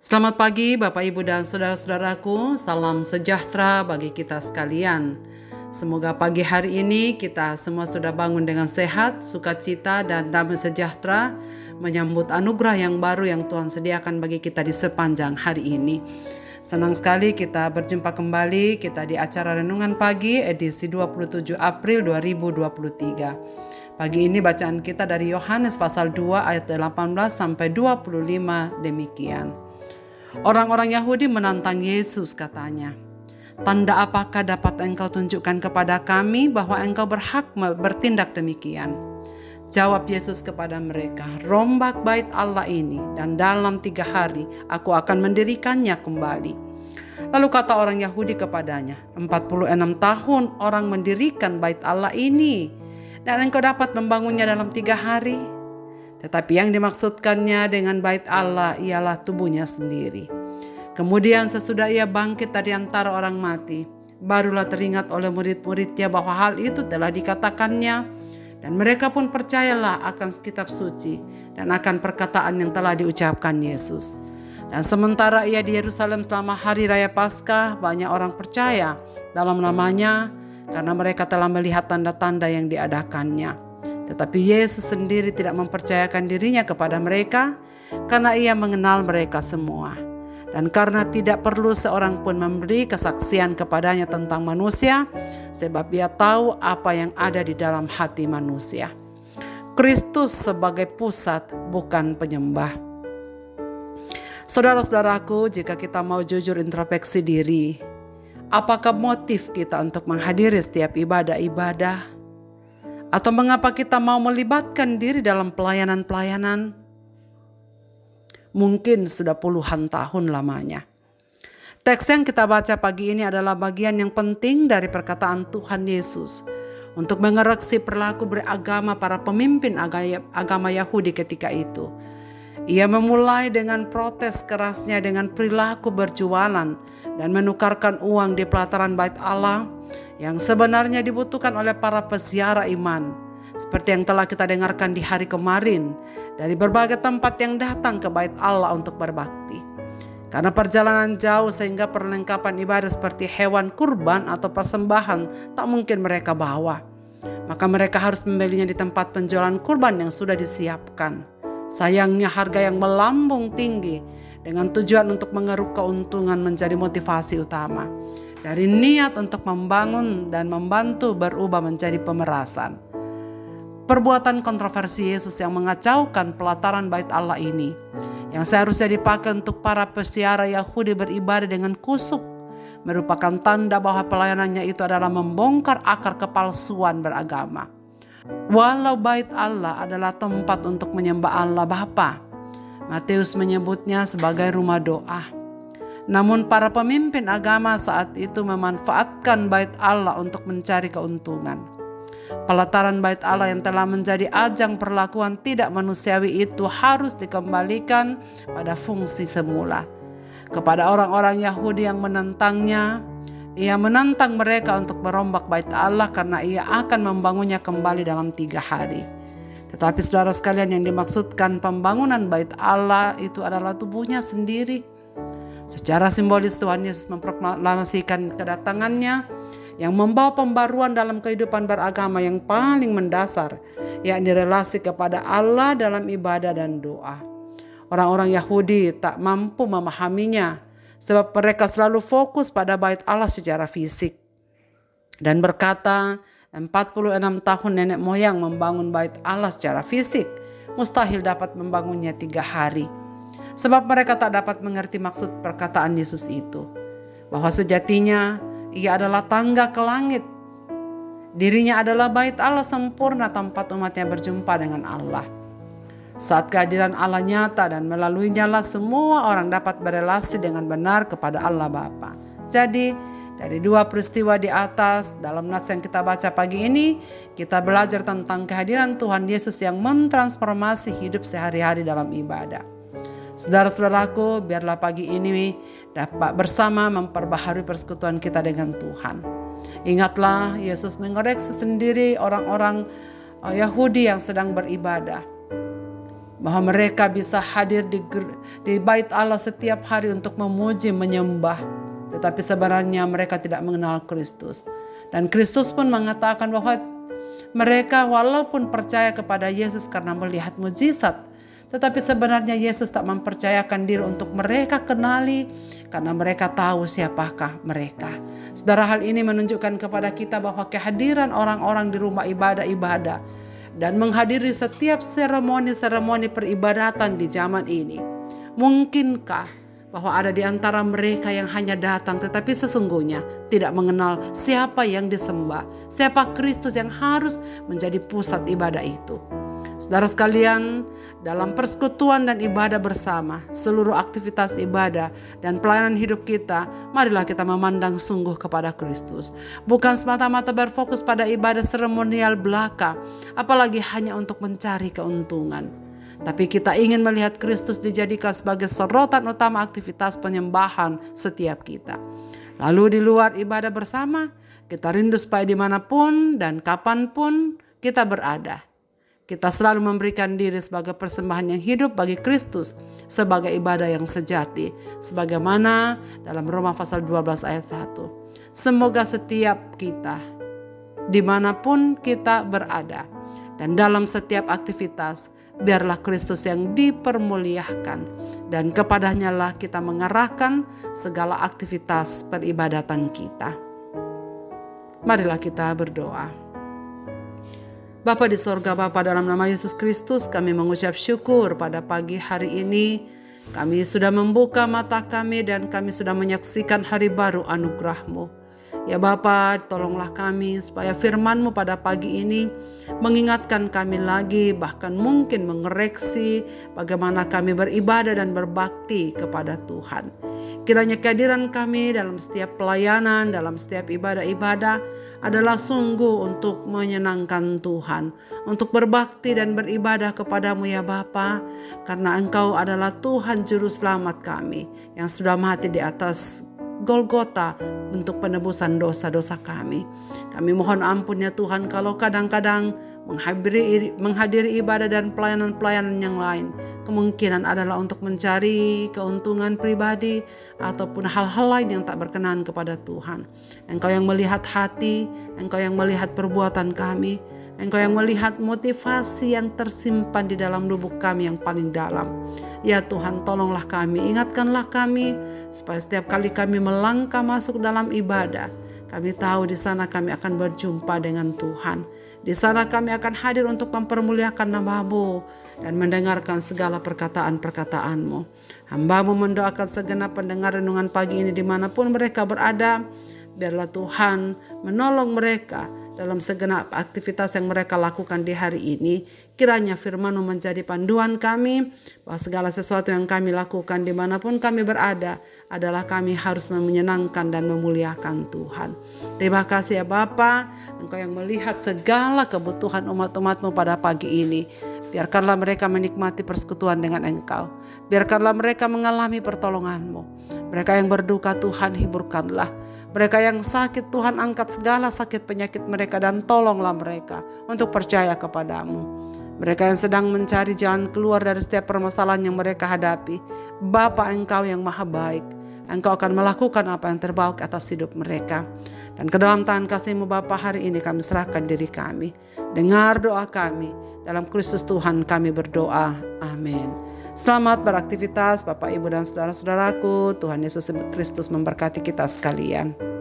Selamat pagi Bapak Ibu dan saudara-saudaraku, salam sejahtera bagi kita sekalian. Semoga pagi hari ini kita semua sudah bangun dengan sehat, sukacita dan damai sejahtera, menyambut anugerah yang baru yang Tuhan sediakan bagi kita di sepanjang hari ini. Senang sekali kita berjumpa kembali kita di acara Renungan Pagi edisi 27 April 2023. Pagi ini bacaan kita dari Yohanes pasal 2 ayat 18 sampai 25 demikian. Orang-orang Yahudi menantang Yesus, katanya, "Tanda apakah dapat engkau tunjukkan kepada kami bahwa engkau berhak bertindak demikian?" Jawab Yesus kepada mereka, "Rombak bait Allah ini, dan dalam 3 hari aku akan mendirikannya kembali." Lalu kata orang Yahudi kepadanya, 46 tahun orang mendirikan bait Allah ini, dan engkau dapat membangunnya dalam 3 hari? Tetapi yang dimaksudkannya dengan bait Allah ialah tubuhnya sendiri. Kemudian sesudah ia bangkit dari antara orang mati, barulah teringat oleh murid-muridnya bahwa hal itu telah dikatakannya, dan mereka pun percayalah akan kitab suci dan akan perkataan yang telah diucapkan Yesus. Dan sementara ia di Yerusalem selama hari raya Paskah, banyak orang percaya dalam namanya karena mereka telah melihat tanda-tanda yang diadakannya. Tetapi Yesus sendiri tidak mempercayakan dirinya kepada mereka karena ia mengenal mereka semua. Dan karena tidak perlu seorang pun memberi kesaksian kepadanya tentang manusia, sebab ia tahu apa yang ada di dalam hati manusia. Kristus sebagai pusat, bukan penyembah. Saudara-saudaraku, jika kita mau jujur introspeksi diri, apakah motif kita untuk menghadiri setiap ibadah-ibadah? Atau mengapa kita mau melibatkan diri dalam pelayanan-pelayanan? Mungkin sudah puluhan tahun lamanya. Teks yang kita baca pagi ini adalah bagian yang penting dari perkataan Tuhan Yesus untuk mengoreksi perilaku beragama para pemimpin agama Yahudi ketika itu. Ia memulai dengan protes kerasnya dengan perilaku berjualan dan menukarkan uang di pelataran bait Allah yang sebenarnya dibutuhkan oleh para peziarah iman, seperti yang telah kita dengarkan di hari kemarin dari berbagai tempat yang datang ke bait Allah untuk berbakti. Karena perjalanan jauh sehingga perlengkapan ibadah seperti hewan kurban atau persembahan tak mungkin mereka bawa, maka mereka harus membelinya di tempat penjualan kurban yang sudah disiapkan. Sayangnya harga yang melambung tinggi dengan tujuan untuk mengeruk keuntungan menjadi motivasi utama, dari niat untuk membangun dan membantu berubah menjadi pemerasan. Perbuatan kontroversi Yesus yang mengacaukan pelataran bait Allah ini, yang seharusnya dipakai untuk para peziarah Yahudi beribadah dengan kusuk, merupakan tanda bahwa pelayanannya itu adalah membongkar akar kepalsuan beragama. Walau bait Allah adalah tempat untuk menyembah Allah Bapa, Matius menyebutnya sebagai rumah doa. Namun para pemimpin agama saat itu memanfaatkan bait Allah untuk mencari keuntungan. Pelataran bait Allah yang telah menjadi ajang perlakuan tidak manusiawi itu harus dikembalikan pada fungsi semula. Kepada orang-orang Yahudi yang menentangnya, ia menantang mereka untuk merombak bait Allah karena ia akan membangunnya kembali dalam 3 hari. Tetapi saudara sekalian, yang dimaksudkan pembangunan bait Allah itu adalah tubuhnya sendiri. Secara simbolis Tuhan Yesus memproklamasikan kedatangannya yang membawa pembaruan dalam kehidupan beragama yang paling mendasar, yakni relasi kepada Allah dalam ibadah dan doa. Orang-orang Yahudi tak mampu memahaminya sebab mereka selalu fokus pada bait Allah secara fisik dan berkata, 46 tahun nenek moyang membangun bait Allah secara fisik, mustahil dapat membangunnya 3 hari. Sebab mereka tak dapat mengerti maksud perkataan Yesus itu, bahwa sejatinya ia adalah tangga ke langit. Dirinya adalah bait Allah sempurna, tempat umatnya berjumpa dengan Allah. Saat kehadiran Allah nyata dan melaluinya lah semua orang dapat berelasi dengan benar kepada Allah Bapa. Jadi dari 2 peristiwa di atas dalam nats yang kita baca pagi ini, kita belajar tentang kehadiran Tuhan Yesus yang mentransformasi hidup sehari-hari dalam ibadah. Saudara-saudaraku, biarlah pagi ini dapat bersama memperbaharui persekutuan kita dengan Tuhan. Ingatlah, Yesus mengoreksi sendiri orang-orang Yahudi yang sedang beribadah. bahwa mereka bisa hadir di bait Allah setiap hari untuk memuji, menyembah. Tetapi sebenarnya mereka tidak mengenal Kristus. Dan Kristus pun mengatakan bahwa mereka walaupun percaya kepada Yesus karena melihat mujizat, tetapi sebenarnya Yesus tak mempercayakan diri untuk mereka kenali karena mereka tahu siapakah mereka. Saudara, hal ini menunjukkan kepada kita bahwa kehadiran orang-orang di rumah ibadah dan menghadiri setiap seremoni-seremoni peribadatan di zaman ini, mungkinkah bahwa ada di antara mereka yang hanya datang tetapi sesungguhnya tidak mengenal siapa yang disembah, siapa Kristus yang harus menjadi pusat ibadah itu. Saudara sekalian, dalam persekutuan dan ibadah bersama, seluruh aktivitas ibadah dan pelayanan hidup kita, marilah kita memandang sungguh kepada Kristus. Bukan semata-mata berfokus pada ibadah seremonial belaka, apalagi hanya untuk mencari keuntungan. Tapi kita ingin melihat Kristus dijadikan sebagai sorotan utama aktivitas penyembahan setiap kita. Lalu di luar ibadah bersama, kita rindu supaya dimanapun dan kapanpun kita berada, kita selalu memberikan diri sebagai persembahan yang hidup bagi Kristus, sebagai ibadah yang sejati, sebagaimana dalam Roma pasal 12 ayat 1. Semoga setiap kita, dimanapun kita berada, dan dalam setiap aktivitas, biarlah Kristus yang dipermuliakan, dan kepadanya lah kita mengarahkan segala aktivitas peribadatan kita. Marilah kita berdoa. Bapa di sorga, Bapa, dalam nama Yesus Kristus, kami mengucap syukur pada pagi hari ini. Kami sudah membuka mata kami dan kami sudah menyaksikan hari baru anugerah-Mu. Ya Bapa, tolonglah kami supaya firman-Mu pada pagi ini mengingatkan kami lagi, bahkan mungkin mengoreksi bagaimana kami beribadah dan berbakti kepada Tuhan. Kiranya kehadiran kami dalam setiap pelayanan, dalam setiap ibadah-ibadah adalah sungguh untuk menyenangkan Tuhan, untuk berbakti dan beribadah kepadamu ya Bapa, karena Engkau adalah Tuhan Juru Selamat kami yang sudah mati di atas Golgota untuk penebusan dosa-dosa kami. Kami mohon ampun ya Tuhan kalau kadang-kadang menghadiri ibadah dan pelayanan-pelayanan yang lain kemungkinan adalah untuk mencari keuntungan pribadi ataupun hal-hal lain yang tak berkenan kepada Tuhan. Engkau yang melihat hati, Engkau yang melihat perbuatan kami, Engkau yang melihat motivasi yang tersimpan di dalam lubuk kami yang paling dalam. Ya Tuhan, tolonglah kami, ingatkanlah kami supaya setiap kali kami melangkah masuk dalam ibadah, kami tahu di sana kami akan berjumpa dengan Tuhan. Di sana kami akan hadir untuk mempermuliakan nama-Mu dan mendengarkan segala perkataan-perkataan-Mu. Hamba-Mu mendoakan segenap pendengar renungan pagi ini dimanapun mereka berada. Biarlah Tuhan menolong mereka dalam segenap aktivitas yang mereka lakukan di hari ini. Kiranya firman-Mu menjadi panduan kami, bahwa segala sesuatu yang kami lakukan dimanapun kami berada adalah kami harus menyenangkan dan memuliakan Tuhan. Terima kasih ya Bapa, Engkau yang melihat segala kebutuhan umat-umat-Mu pada pagi ini. Biarkanlah mereka menikmati persekutuan dengan Engkau. Biarkanlah mereka mengalami pertolongan-Mu. Mereka yang berduka Tuhan hiburkanlah. Mereka yang sakit Tuhan angkat segala sakit penyakit mereka dan tolonglah mereka untuk percaya kepadamu. Mereka yang sedang mencari jalan keluar dari setiap permasalahan yang mereka hadapi, Bapa Engkau yang maha baik, Engkau akan melakukan apa yang terbaik atas hidup mereka. Dan ke dalam tangan kasih-Mu Bapa, hari ini kami serahkan diri kami. Dengar doa kami, dalam Kristus Tuhan kami berdoa. Amin. Selamat beraktivitas Bapak, Ibu, dan saudara-saudaraku. Tuhan Yesus Kristus memberkati kita sekalian.